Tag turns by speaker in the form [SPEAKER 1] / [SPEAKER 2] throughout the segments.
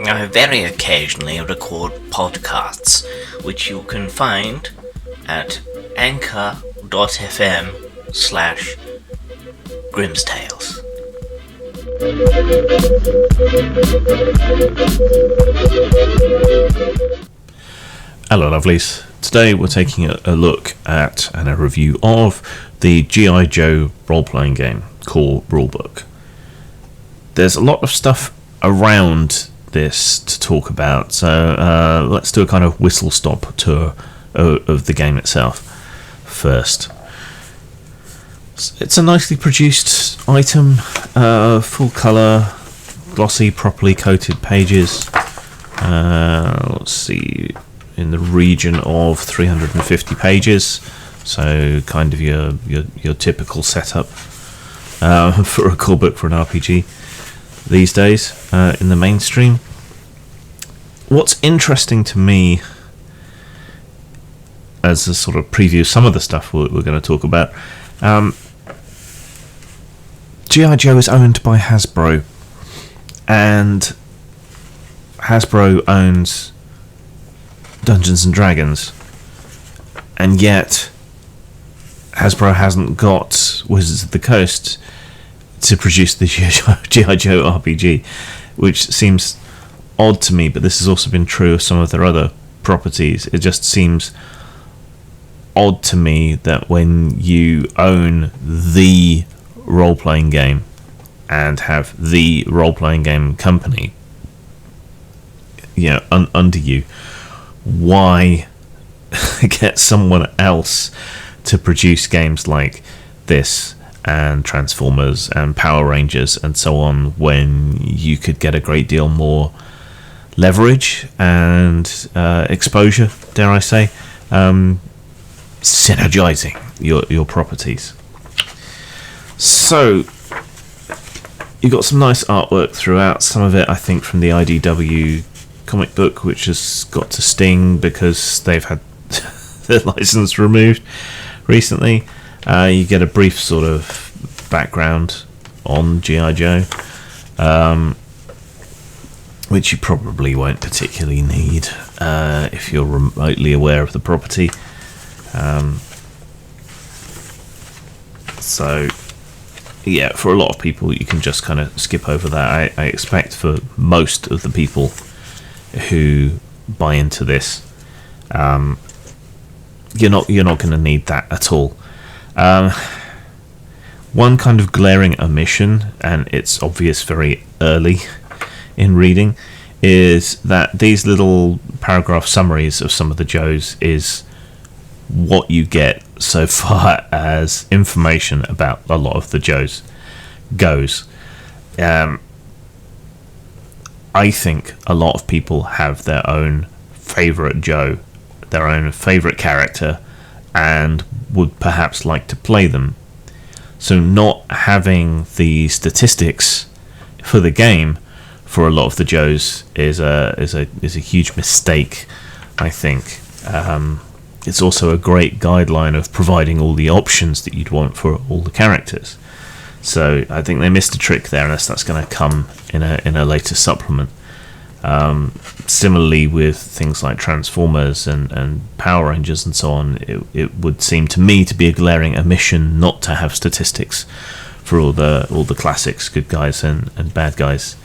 [SPEAKER 1] I very occasionally record podcasts, which you can find at anchor.fm/Grimstales.
[SPEAKER 2] Hello lovelies, today we're taking a look at and a review of the G.I. Joe role-playing game core rulebook. There's a lot of stuff around this to talk about, so let's do a kind of whistle-stop tour of the game itself first. It's a nicely produced item, full colour, glossy, properly coated pages. Let's see, in the region of 350 pages, so kind of your typical setup for a core book for an RPG these days in the mainstream. What's interesting to me, as a sort of preview of some of the stuff we're going to talk about, G.I. Joe is owned by Hasbro, and Hasbro owns Dungeons and Dragons, and yet Hasbro hasn't got Wizards of the Coast to produce the G.I. Joe RPG, which seems odd to me, but this has also been true of some of their other properties. It just seems odd to me that when you own the role-playing game and have the role-playing game company, under you, why get someone else to produce games like this and Transformers and Power Rangers and so on, when you could get a great deal more leverage and exposure, dare I say, synergizing your properties. So you've got some nice artwork throughout, some of it I think from the IDW comic book, which has got to sting because they've had their license removed recently. You get a brief sort of background on G.I. Joe, which you probably won't particularly need if you're remotely aware of the property. So yeah, for a lot of people you can just kind of skip over that. I expect for most of the people who buy into this, you're not going to need that at all. One kind of glaring omission, and it's obvious very early in reading, is that these little paragraph summaries of some of the Joes is what you get so far as information about a lot of the Joes goes. I think a lot of people have their own favourite Joe, their own favourite character, and would perhaps like to play them. So not having the statistics for the game for a lot of the Joes is a huge mistake, I think. It's also a great guideline of providing all the options that you'd want for all the characters. So I think they missed a trick there, unless that's going to come in a later supplement. Similarly with things like Transformers and Power Rangers and so on, it would seem to me to be a glaring omission not to have statistics for all the classics, good guys and bad guys,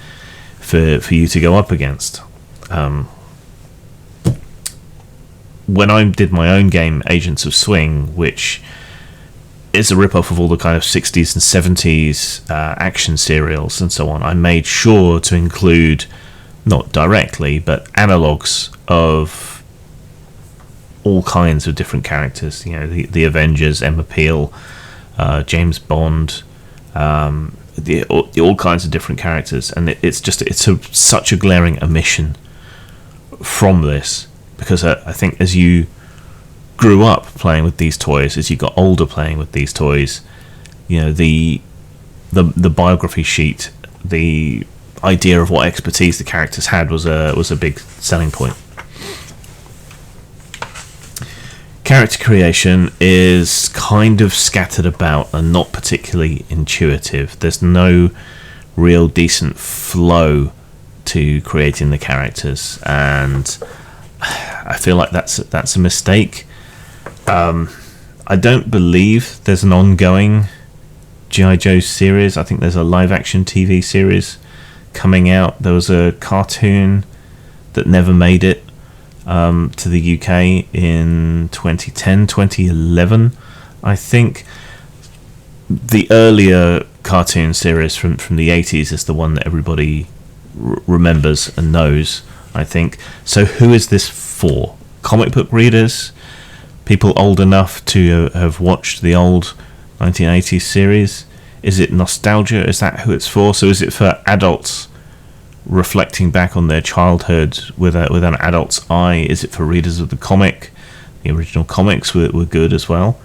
[SPEAKER 2] for you to go up against. When I did my own game, Agents of Swing, which is a rip-off of all the kind of 60s and 70s action serials and so on, I made sure to include, not directly, but analogues of all kinds of different characters. The Avengers, Emma Peel, James Bond, all kinds of different characters, and it's such a glaring omission from this, because I think as you grew up playing with these toys, as you got older playing with these toys, the biography sheet, the idea of what expertise the characters had was a big selling point. Character creation is kind of scattered about and not particularly intuitive. There's no real decent flow to creating the characters, and I feel like that's a mistake. I don't believe there's an ongoing G.I. Joe series. I think there's a live action TV series coming out. There was a cartoon that never made it to the UK in 2010, 2011, I think. The earlier cartoon series from the 80s is the one that everybody remembers and knows, I think. So who is this for? Comic book readers? People old enough to have watched the old 1980s series? Is it nostalgia? Is that who it's for? So is it for adults reflecting back on their childhood with an adult's eye? Is it for readers of the comic? The original comics were good as well.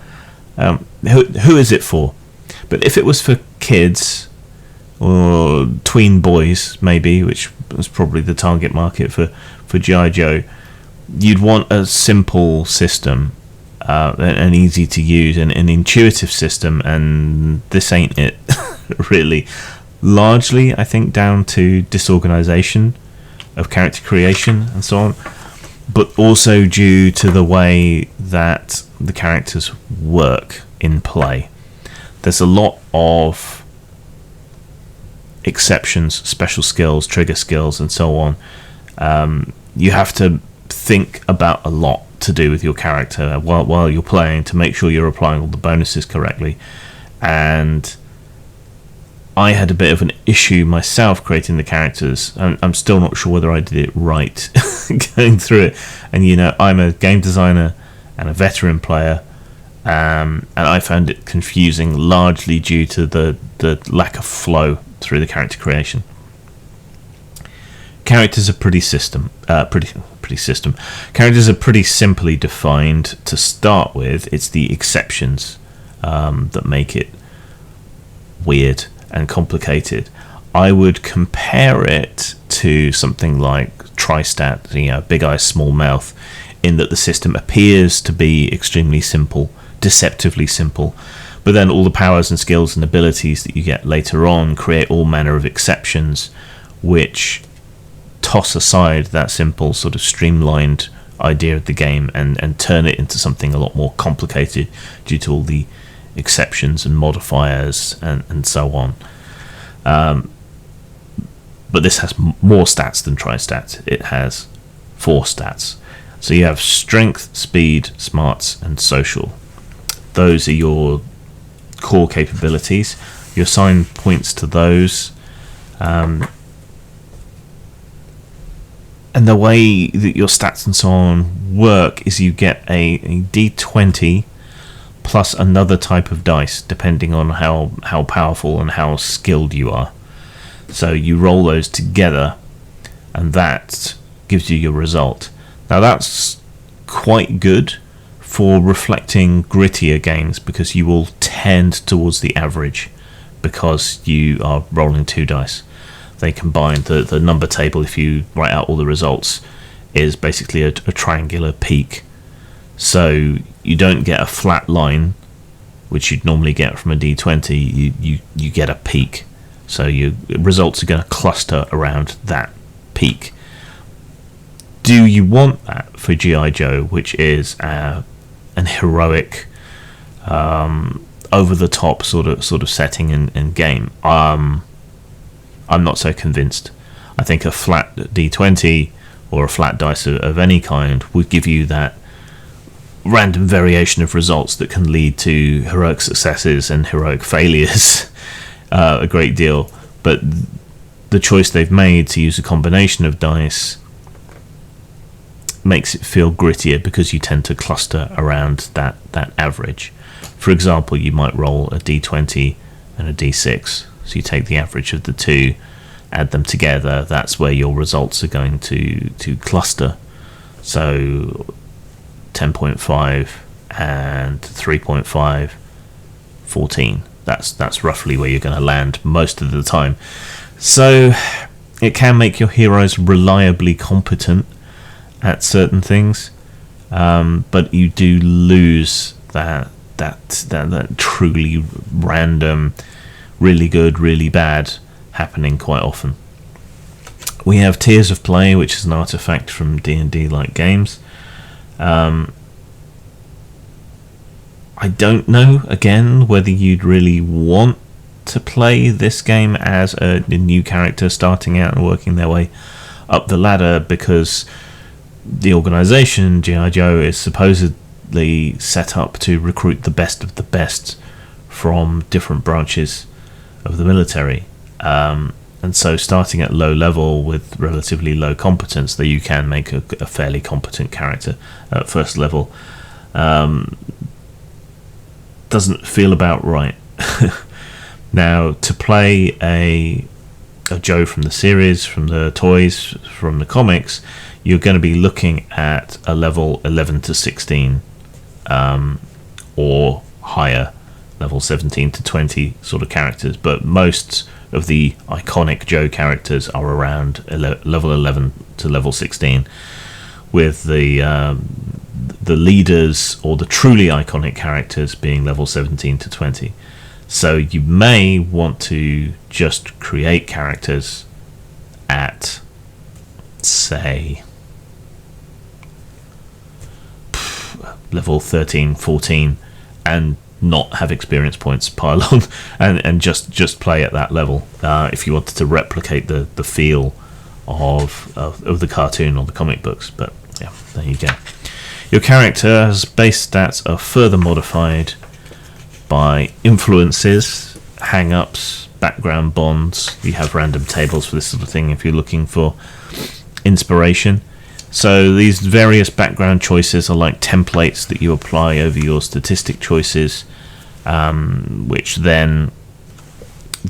[SPEAKER 2] Who is it for? But if it was for kids or tween boys, maybe, which was probably the target market for G.I. Joe, you'd want a simple system, an easy to use, and an intuitive system, and this ain't it, really. Largely, I think, down to disorganization of character creation and so on, but also due to the way that the characters work in play. There's a lot of exceptions, special skills, trigger skills, and so on. You have to think about a lot to do with your character while you're playing to make sure you're applying all the bonuses correctly. And I had a bit of an issue myself creating the characters. I'm still not sure whether I did it right going through it. And I'm a game designer and a veteran player, and I found it confusing, largely due to the lack of flow through the character creation. Characters are pretty system. Characters are pretty simply defined to start with. It's the exceptions that make it weird and complicated. I would compare it to something like Tristat, big eyes, small mouth, in that the system appears to be extremely simple, deceptively simple, but then all the powers and skills and abilities that you get later on create all manner of exceptions, which toss aside that simple sort of streamlined idea of the game and turn it into something a lot more complicated due to all the exceptions and modifiers and so on. But this has more stats than Tristat. It has 4 stats. So you have strength, speed, smarts, and social. Those are your core capabilities. You assign points to those. And the way that your stats and so on work is you get a D20 plus another type of dice, depending on how powerful and how skilled you are. So you roll those together, and that gives you your result. Now that's quite good for reflecting grittier games, because you will tend towards the average because you are rolling 2 dice. They combine the number table, if you write out all the results, is basically a triangular peak. So you don't get a flat line, which you'd normally get from a D20. You get a peak. So your results are going to cluster around that peak. Do you want that for G.I. Joe, which is an heroic, over-the-top sort of setting and game? I'm not so convinced. I think a flat D20 or a flat dice of any kind would give you that random variation of results that can lead to heroic successes and heroic failures a great deal. But the choice they've made to use a combination of dice makes it feel grittier, because you tend to cluster around that average. For example, you might roll a D20 and a D6. So you take the average of the two, add them together. That's where your results are going to cluster. So 10.5 and 3.5, 14. That's roughly where you're going to land most of the time. So it can make your heroes reliably competent at certain things, but you do lose that truly random, really good, really bad happening quite often. We have Tiers of Play, which is an artifact from D&D like games. I don't know, again, whether you'd really want to play this game as a new character starting out and working their way up the ladder, because the organisation, G.I. Joe, is supposedly set up to recruit the best of the best from different branches of the military. And so starting at low level with relatively low competence, that you can make a fairly competent character at first level, doesn't feel about right. Now, to play a Joe from the series, from the toys, from the comics, you're going to be looking at a level 11 to 16, or higher, level 17 to 20 sort of characters. But most of the iconic Joe characters are around level 11 to level 16, with the leaders or the truly iconic characters being level 17 to 20. So you may want to just create characters at, say, level 13, 14, and not have experience points pile on, and just play at that level, if you wanted to replicate the feel of the cartoon or the comic books. But yeah, there you go. Your character's base stats are further modified by influences, hang-ups, background bonds. You have random tables for this sort of thing if you're looking for inspiration. So these various background choices are like templates that you apply over your statistic choices, which then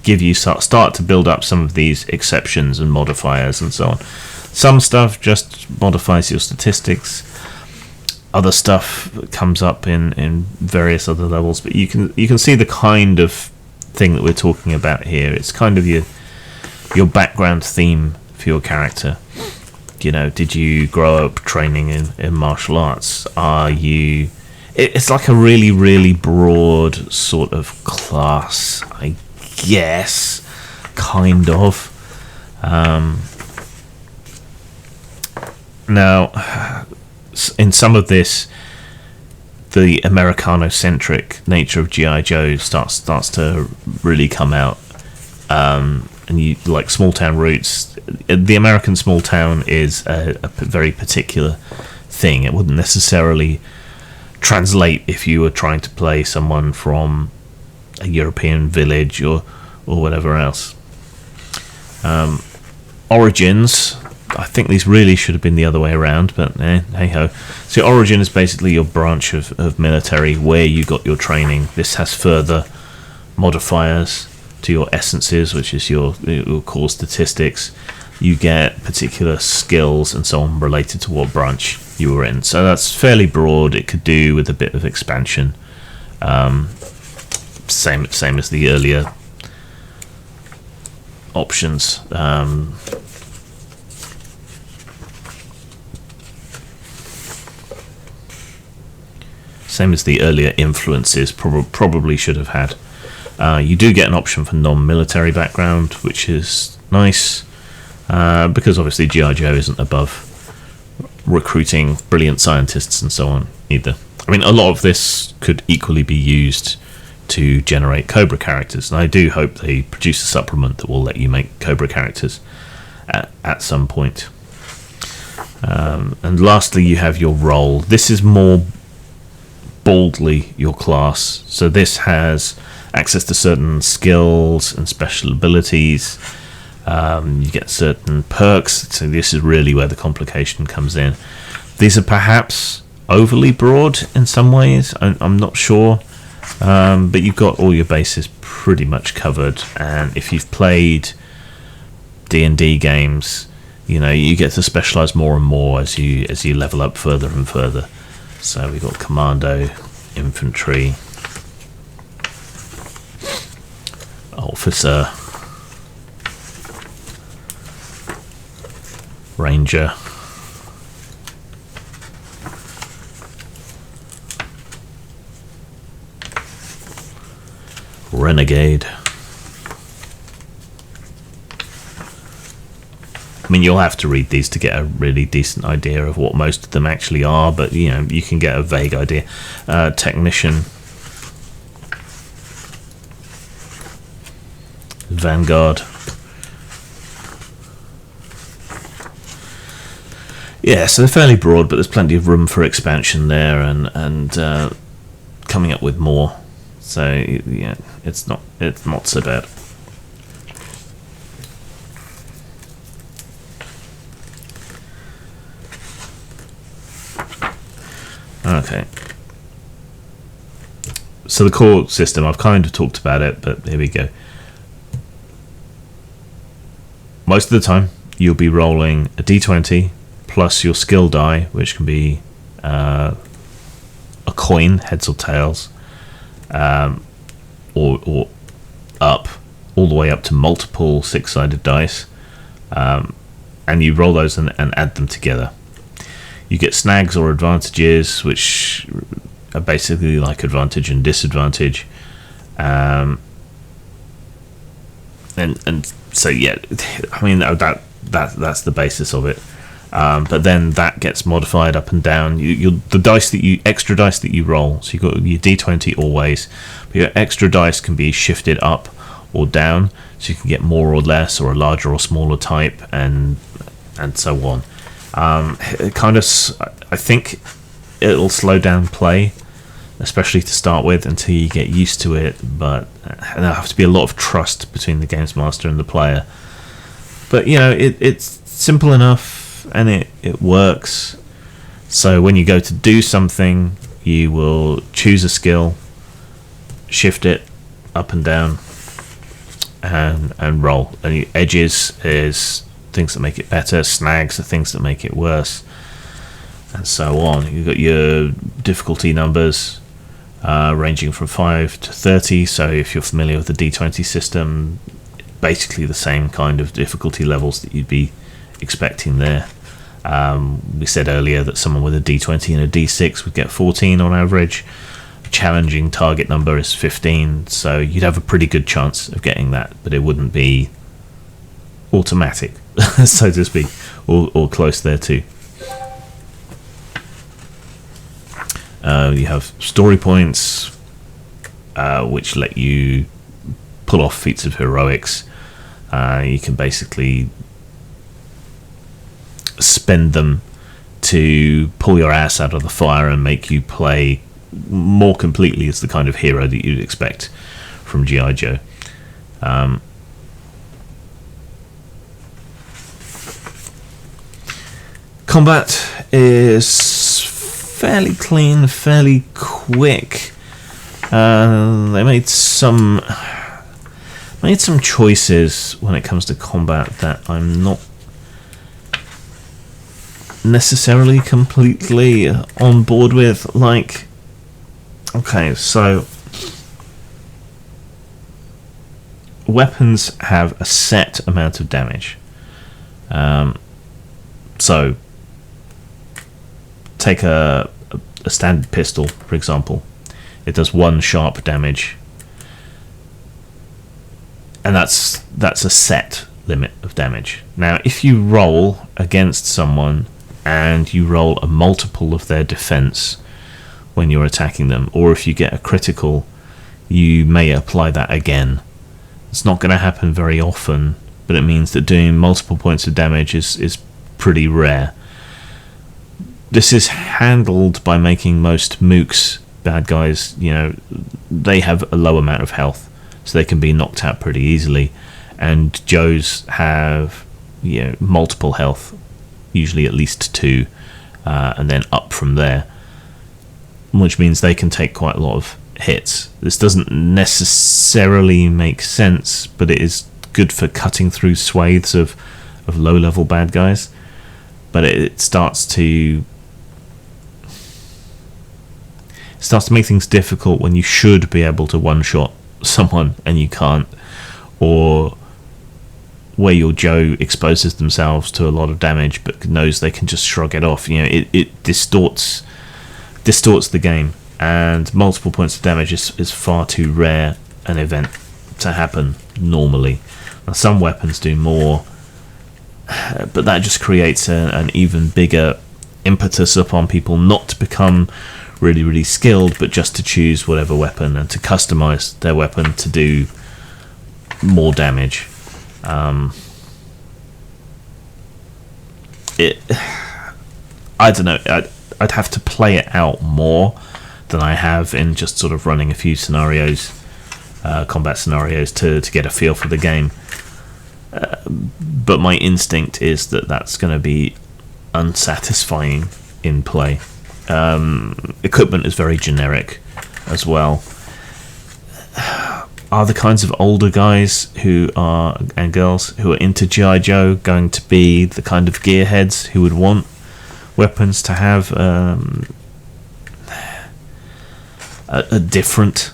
[SPEAKER 2] give you start to build up some of these exceptions and modifiers and so on. Some stuff just modifies your statistics. Other stuff comes up in various other levels, but you can see the kind of thing that we're talking about here. It's kind of your background theme for your character. You know, did you grow up training in martial arts? Are you... It's like a really, really broad sort of class, I guess, kind of. Now, in some of this, the Americano-centric nature of G.I. Joe starts to really come out. And you like small town roots. The American small town is a very particular thing. It wouldn't necessarily translate if you were trying to play someone from a European village or whatever else. Origins, I think these really should have been the other way around, but hey ho. So origin is basically your branch of military, where you got your training. This has further modifiers to your essences, which is your core statistics. You get particular skills and so on related to what branch you were in. So that's fairly broad. It could do with a bit of expansion. Same as the earlier options. Same as the earlier influences probably should have had. You do get an option for non-military background, which is nice, because obviously G.I. Joe isn't above recruiting brilliant scientists and so on either. I mean, a lot of this could equally be used to generate Cobra characters, and I do hope they produce a supplement that will let you make Cobra characters at some point. And lastly, you have your role. This is more boldly your class. So this has access to certain skills and special abilities. You get certain perks. So this is really where the complication comes in. These are perhaps overly broad in some ways. I'm not sure. But you've got all your bases pretty much covered. And if you've played D&D games, you know, you get to specialize more and more as you level up further and further. So we've got commando, infantry, officer, ranger, renegade, mean, you'll have to read these to get a really decent idea of what most of them actually are, but you can get a vague idea. Technician, Vanguard. Yeah, so they're fairly broad, but there's plenty of room for expansion there, and coming up with more. So yeah, it's not so bad. Okay. So the core system, I've kind of talked about it, but here we go. Most of the time, you'll be rolling a d20 plus your skill die, which can be a coin, heads or tails, or up, all the way up to multiple six-sided dice, and you roll those and add them together. You get snags or advantages, which are basically like advantage and disadvantage, and so yeah, I mean that's the basis of it. But then that gets modified up and down. The extra dice that you roll, so you've got your d20 always, but your extra dice can be shifted up or down, so you can get more or less, or a larger or smaller type, and so on. It kind of, I think it'll slow down play, especially to start with, until you get used to it, but there'll have to be a lot of trust between the games master and the player. But it's simple enough, and it works. So when you go to do something, you will choose a skill, shift it up and down, and roll. And edges is things that make it better, snags are things that make it worse, and so on. You've got your difficulty numbers ranging from 5 to 30, so if you're familiar with the d20 system, basically the same kind of difficulty levels that you'd be expecting there. We said earlier that someone with a d20 and a d6 would get 14 on average. Challenging target number is 15, so you'd have a pretty good chance of getting that, but it wouldn't be automatic, so to speak, or close there too. You have story points, which let you pull off feats of heroics. You can basically spend them to pull your ass out of the fire and make you play more completely as the kind of hero that you'd expect from G.I. Joe. Combat is fairly clean, fairly quick. They made some choices when it comes to combat that I'm not necessarily completely on board with. Like, okay, so weapons have a set amount of damage. So take a standard pistol, for example. It does 1 sharp damage, and that's a set limit of damage. Now, if you roll against someone and you roll a multiple of their defense when you're attacking them, or if you get a critical, you may apply that again. It's not going to happen very often, but it means that doing multiple points of damage is pretty rare. This is handled by making most mooks, bad guys, they have a low amount of health, so they can be knocked out pretty easily, and Joes have multiple health, usually at least 2, and then up from there, which means they can take quite a lot of hits. This doesn't necessarily make sense, but it is good for cutting through swathes of low-level bad guys. But it starts to make things difficult when you should be able to one-shot someone and you can't, or where your Joe exposes themselves to a lot of damage but knows they can just shrug it off. It distorts the game, and multiple points of damage is far too rare an event to happen normally. Now, some weapons do more but that just creates an even bigger impetus upon people not to become really skilled, but just to choose whatever weapon and to customize their weapon to do more damage. I don't know, I'd have to play it out more than I have in just sort of running a few scenarios, combat scenarios, to get a feel for the game. But my instinct is that that's going to be unsatisfying in play. Equipment is very generic as well. Are the kinds of older guys and girls who are into G.I. Joe going to be the kind of gearheads who would want weapons to have a different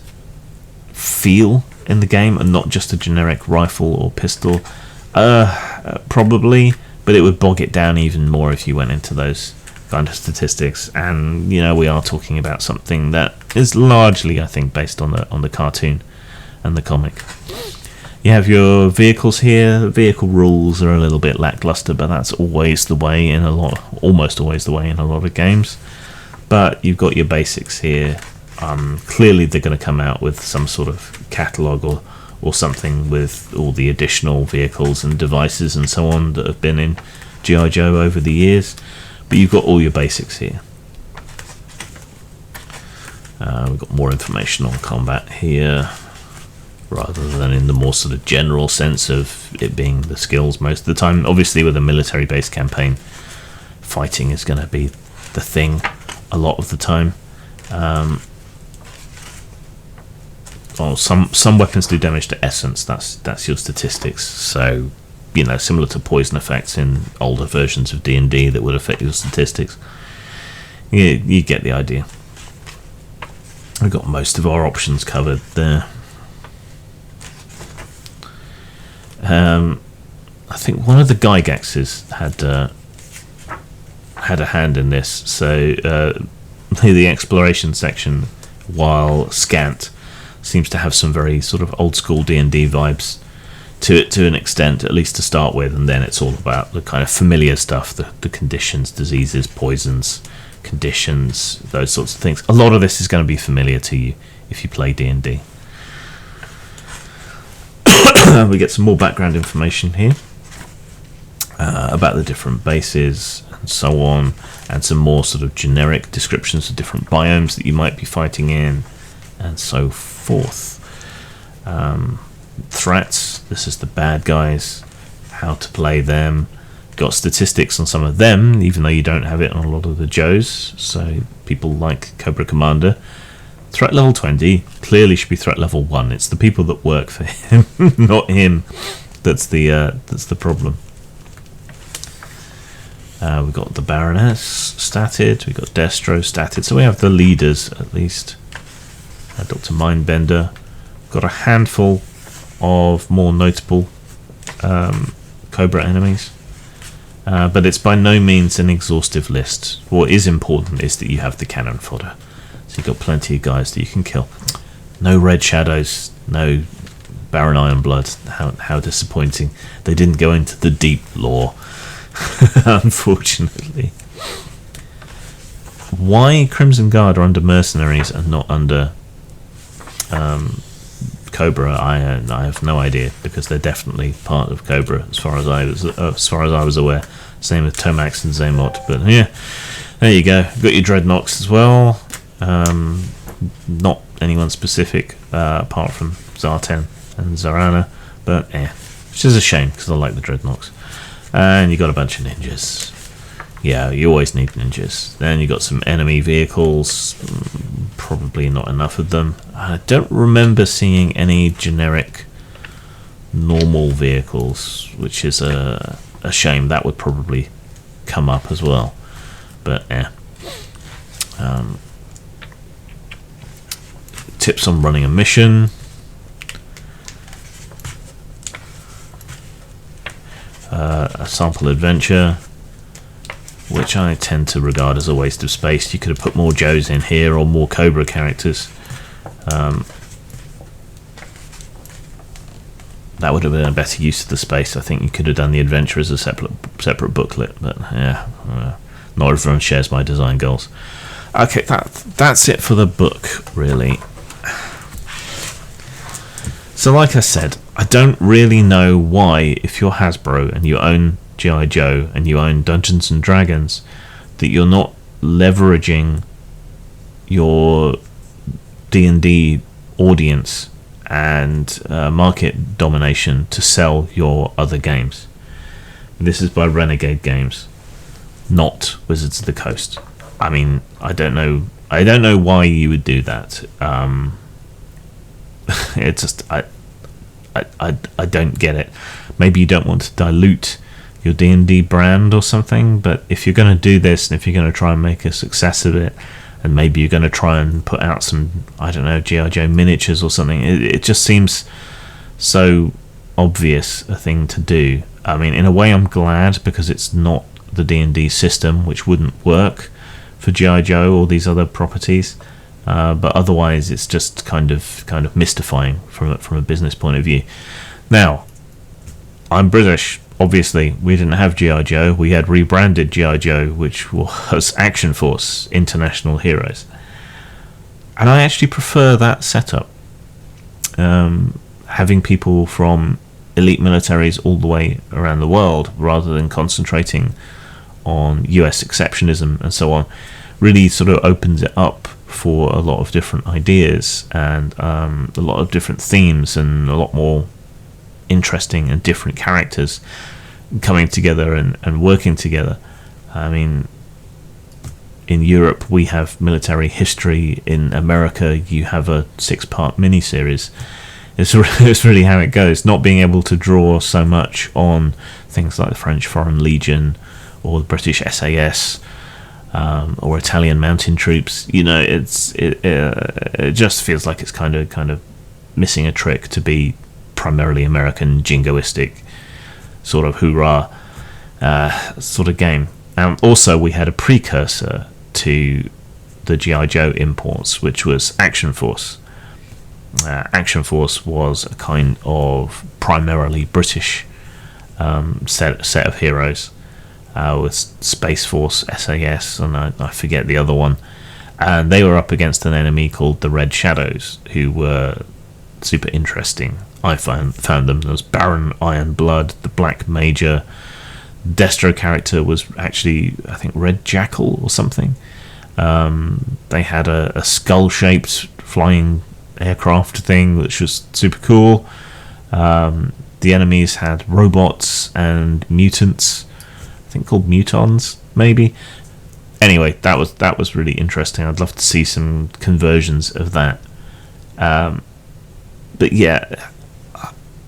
[SPEAKER 2] feel in the game and not just a generic rifle or pistol? Probably, but it would bog it down even more if you went into those kind of statistics. And we are talking about something that is largely, I think, based on the cartoon and the comic. You have your vehicles here. The vehicle rules are a little bit lackluster, but that's almost always the way in a lot of games. But you've got your basics here. Clearly they're going to come out with some sort of catalogue or something with all the additional vehicles and devices and so on that have been in G.I. Joe over the years. But you've got all your basics here. We've got more information on combat here, rather than in the more sort of general sense of it being the skills most of the time. Obviously, with a military-based campaign, fighting is going to be the thing a lot of the time. Some weapons do damage to essence. That's your statistics. So, similar to poison effects in older versions of D&D that would affect your statistics. You get the idea. We've got most of our options covered there. I think one of the Gygaxes had a hand in this. So the exploration section, while scant, seems to have some very sort of old school D&D vibes to it, to an extent, at least to start with, and then it's all about the kind of familiar stuff, the conditions, diseases, poisons, conditions, those sorts of things. A lot of this is going to be familiar to you if you play D&D. We get some more background information here about the different bases and so on, and some more sort of generic descriptions of different biomes that you might be fighting in and so forth. Threats, this is the bad guys, how to play them. Got statistics on some of them, even though you don't have it on a lot of the Joes. So people like Cobra Commander, threat level 20, clearly should be threat level 1. It's the people that work for him, not him, that's the problem. We've got the Baroness statted, we've got Destro statted, so we have the leaders at least. Dr. Mindbender. Got a handful of more notable Cobra enemies, but it's by no means an exhaustive list. What is important is that you have the cannon fodder, so you've got plenty of guys that you can kill. No Red Shadows, no Baron Ironblood. How disappointing. They didn't go into the deep lore, unfortunately. Why Crimson Guard are under mercenaries and not under Cobra, I have no idea, because they're definitely part of Cobra as far as I was aware. Same with Teknoaxe and Zaymot, but yeah, there you go. Got your Dreadnoks as well. Not anyone specific apart from Zartan and Zarana, but which is a shame because I like the Dreadnoks. And you got a bunch of ninjas. Yeah, you always need ninjas. Then you got some enemy vehicles, probably not enough of them. I don't remember seeing any generic normal vehicles, which is a shame. That would probably come up as well. But tips on running a mission. A sample adventure, which I tend to regard as a waste of space. You could have put more Joes in here or more Cobra characters. that would have been a better use of the space. I think you could have done the adventure as a separate booklet, but yeah, not everyone shares my design goals. Okay, that's it for the book, really. So like I said, I don't really know why, if you're Hasbro and you own G.I. Joe and you own Dungeons and Dragons, that you're not leveraging your D&D audience and market domination to sell your other games. This is by Renegade Games, not Wizards of the Coast. I mean, I don't know why you would do that. It's just I don't get it. Maybe you don't want to dilute your D&D brand or something, but if you're going to do this, and if you're going to try and make a success of it, and maybe you're going to try and put out some, I don't know, G.I. Joe miniatures or something, it just seems so obvious a thing to do. I mean, in a way I'm glad, because it's not the D&D system, which wouldn't work for G.I. Joe or these other properties. But otherwise, it's just kind of mystifying from a business point of view. Now, I'm British. Obviously, we didn't have G.I. Joe. We had rebranded G.I. Joe, which was Action Force International Heroes, and I actually prefer that setup. Having people from elite militaries all the way around the world, rather than concentrating on US exceptionism and so on, really sort of opens it up for a lot of different ideas and a lot of different themes and a lot more interesting and different characters coming together and working together. I mean, in Europe we have military history. In America you have a 6-part miniseries. It's really how it goes, not being able to draw so much on things like the French Foreign Legion or the British SAS, or Italian mountain troops. You know, it just feels like it's kind of missing a trick to be primarily American, jingoistic, sort of hoorah sort of game. Also, we had a precursor to the G.I. Joe imports, which was Action Force. Action Force was a kind of primarily British set of heroes, with Space Force, SAS, and I forget the other one. And they were up against an enemy called the Red Shadows, who were super interesting. I found them. There was Baron Ironblood, the Black Major. Destro character was actually, I think, Red Jackal or something. They had a skull-shaped flying aircraft thing, which was super cool. The enemies had robots and mutants, I think called mutons, maybe. Anyway, that was really interesting. I'd love to see some conversions of that. But yeah,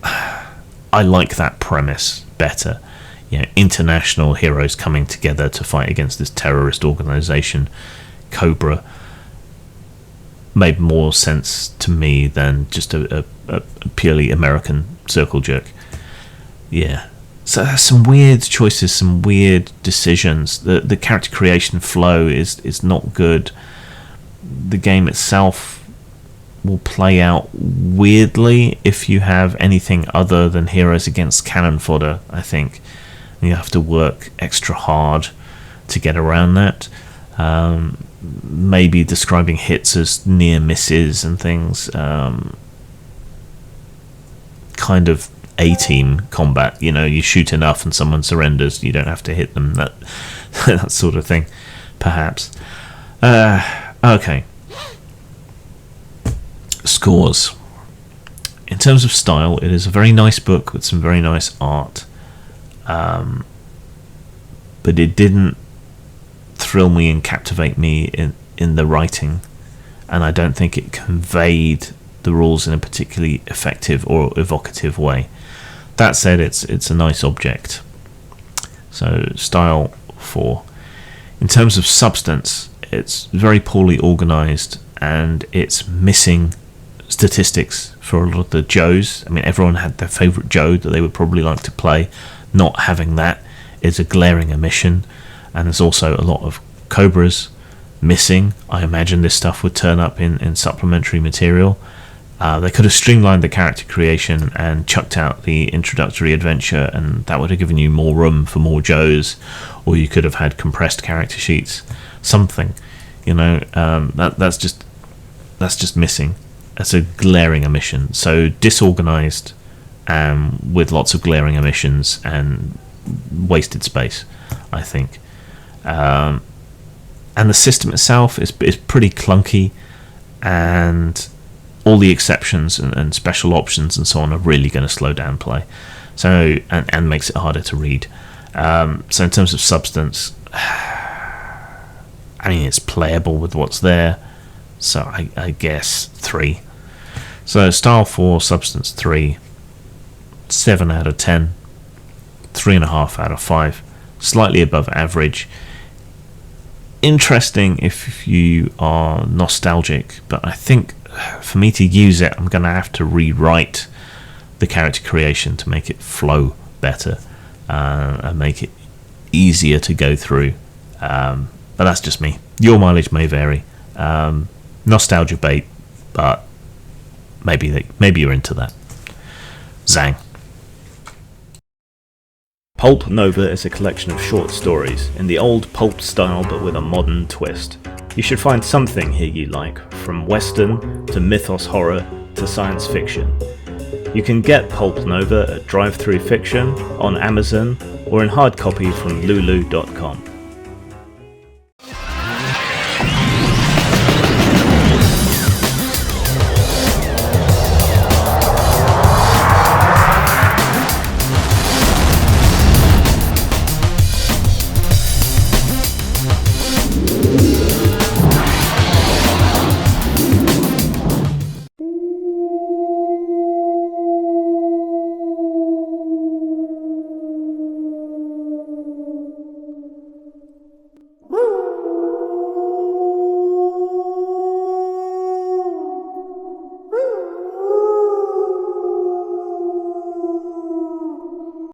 [SPEAKER 2] I like that premise better. You know, international heroes coming together to fight against this terrorist organization, Cobra, made more sense to me than just a purely American circle jerk. Yeah. So there's some weird choices, some weird decisions. The character creation flow is not good. The game itself will play out weirdly if you have anything other than heroes against cannon fodder, I think. And you have to work extra hard to get around that. Maybe describing hits as near misses and things. Kind of A-team combat, you know, you shoot enough and someone surrenders, you don't have to hit them, that sort of thing, perhaps. Okay. Scores. In terms of style, it is a very nice book with some very nice art, but it didn't thrill me and captivate me in the writing, and I don't think it conveyed the rules in a particularly effective or evocative way. That said, it's a nice object. So style 4. In terms of substance, it's very poorly organised, and it's missing statistics for a lot of the Joes. I mean, everyone had their favourite Joe that they would probably like to play. Not having that is a glaring omission, and there's also a lot of Cobras missing. I imagine this stuff would turn up in supplementary material. They could have streamlined the character creation and chucked out the introductory adventure, and that would have given you more room for more Joes, or you could have had compressed character sheets, something, that's just missing. That's a glaring omission. So disorganized, with lots of glaring omissions and wasted space, I think. And the system itself is pretty clunky, and all the exceptions and special options and so on are really going to slow down play, so and makes it harder to read. So in terms of substance, I mean, it's playable with what's there, so I guess 3. So style 4, substance 3, 7 out of 10, 3.5 out of 5, slightly above average. Interesting if you are nostalgic, but I think for me to use it, I'm going to have to rewrite the character creation to make it flow better, and make it easier to go through. But that's just me. Your mileage may vary. Nostalgia bait, but maybe you're into that. Zang. Pulp Nova is a collection of short stories in the old pulp style but with a modern twist. You should find something here you like, from western to mythos horror to science fiction. You can get Pulp Nova at Drive-Thru Fiction, on Amazon, or in hard copy from lulu.com.